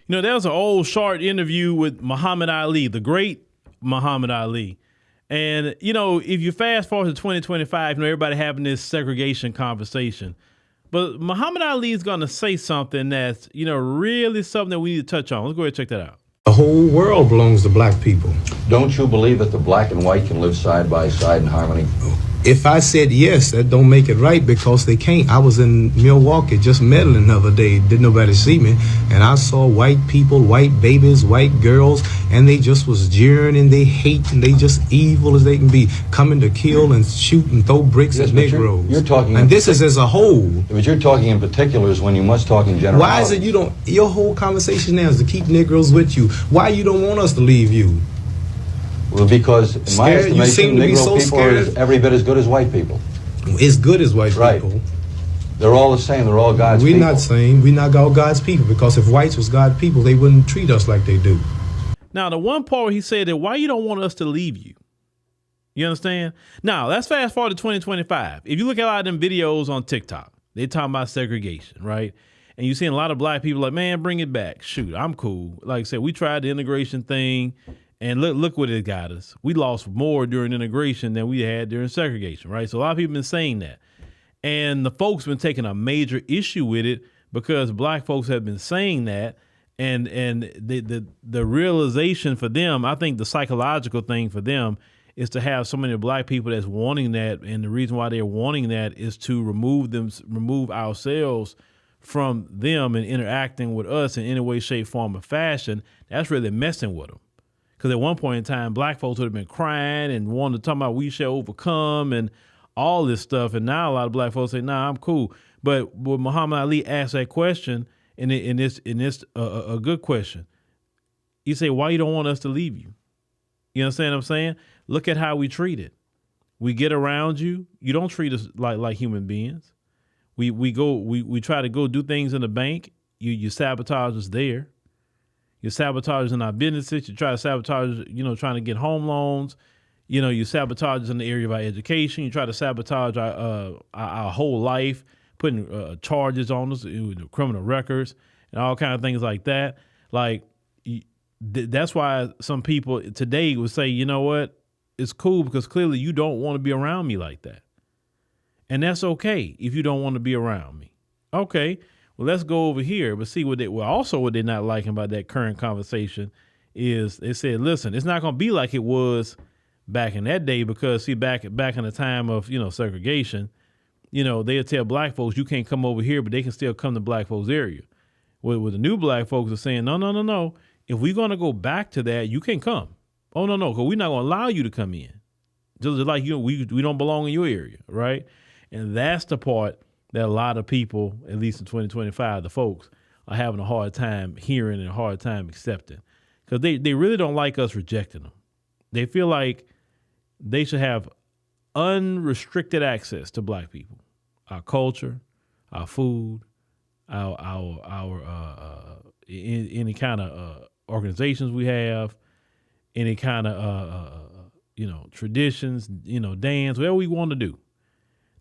There was an old short interview with Muhammad Ali, the great Muhammad Ali. And, if you fast forward to 2025, everybody having this segregation conversation. But Muhammad Ali is going to say something that's, really something that we need to touch on. Let's go ahead and check that out. The whole world belongs to black people. Don't you believe that the black and white can live side by side in harmony? If I said yes, that don't make it right because they can't. I was in Milwaukee just meddling the other day. Didn't nobody see me. And I saw white people, white babies, white girls, and they just was jeering and they hate and they just evil as they can be, coming to kill and shoot and throw bricks at Negroes. You're talking and this is as a whole. But you're talking in particulars when you must talk in general. Why is it your whole conversation now is to keep Negroes with you? Why you don't want us to leave you? Well, because in my estimation, Negro people are every bit as good as white people. As good as white people. They're all the same. They're all God's people. We're not saying we're not all God's people, because if whites was God's people, they wouldn't treat us like they do. Now, the one part where he said that why you don't want us to leave you. You understand? Now, let's fast forward to 2025. If you look at a lot of them videos on TikTok, they talking about segregation, right? And you seeing a lot of black people like, man, bring it back. Shoot, I'm cool. Like I said, we tried the integration thing. And look what it got us. We lost more during integration than we had during segregation, right? So a lot of people been saying that. And the folks been taking a major issue with it because black folks have been saying that. And the realization for them, I think the psychological thing for them is to have so many black people that's wanting that. And the reason why they're wanting that is to remove ourselves from them and interacting with us in any way, shape, form, or fashion. That's really messing with them. Because at one point in time, black folks would have been crying and wanted to talk about we shall overcome and all this stuff. And now a lot of black folks say, nah, I'm cool. But when Muhammad Ali asked that question, and it's a good question, you say, why you don't want us to leave you? You understand what I'm saying? Look at how we treat it. We get around you. You don't treat us like human beings. We try to go do things in the bank. You sabotage us there. You sabotage in our businesses. You try to sabotage, trying to get home loans. You sabotage us in the area of our education. You try to sabotage our whole life, putting charges on us, criminal records, and all kind of things like that. That's why some people today would say, you know what, it's cool because clearly you don't want to be around me like that. And that's okay if you don't want to be around me. Okay. Well, let's go over here. But see what they're not liking about that current conversation is they said, listen, it's not going to be like it was back in that day because see, back in the time of, segregation, they'll tell black folks, you can't come over here, but they can still come to black folks area. With the new black folks are saying, no. If we're going to go back to that, you can't come. Oh, no, because we're not going to allow you to come in. Just like, we don't belong in your area, right? And that's the part that a lot of people, at least in 2025, the folks are having a hard time hearing and a hard time accepting because they really don't like us rejecting them. They feel like they should have unrestricted access to black people, our culture, our food, our any kind of organizations we have, any kind of traditions, dance, whatever we want to do.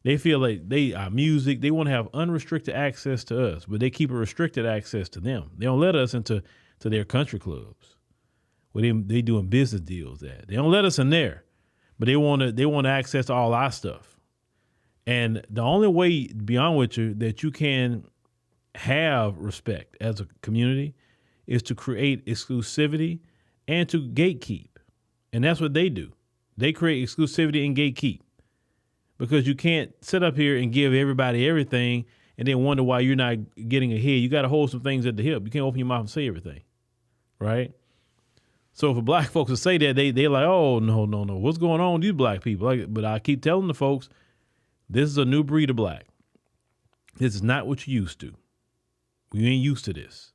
They feel like our music, they want to have unrestricted access to us, but they keep a restricted access to them. They don't let us into their country clubs where they doing business deals at. They don't let us in there, but they want access to all our stuff. And the only way, to be honest with you, that you can have respect as a community is to create exclusivity and to gatekeep. And that's what they do. They create exclusivity and gatekeep. Because you can't sit up here and give everybody everything and then wonder why you're not getting ahead. You got to hold some things at the hip. You can't open your mouth and say everything, right? So for black folks to say that, they're like, oh, no. What's going on with these black people? But I keep telling the folks, this is a new breed of black. This is not what you used to. We ain't used to this.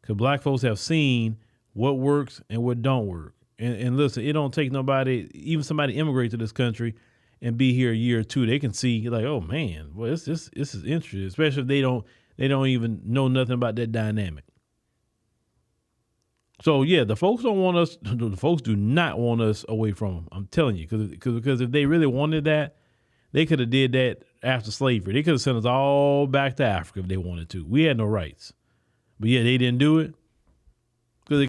Because black folks have seen what works and what don't work. And listen, it don't take nobody, even somebody immigrate to this country and be here a year or two, they can see like, oh man, well, this is interesting, especially if they don't even know nothing about that dynamic. So yeah, the folks don't want us. The folks do not want us away from them. I'm telling you, because if they really wanted that, they could have did that after slavery. They could have sent us all back to Africa if they wanted to. We had no rights, But yeah, they didn't do it.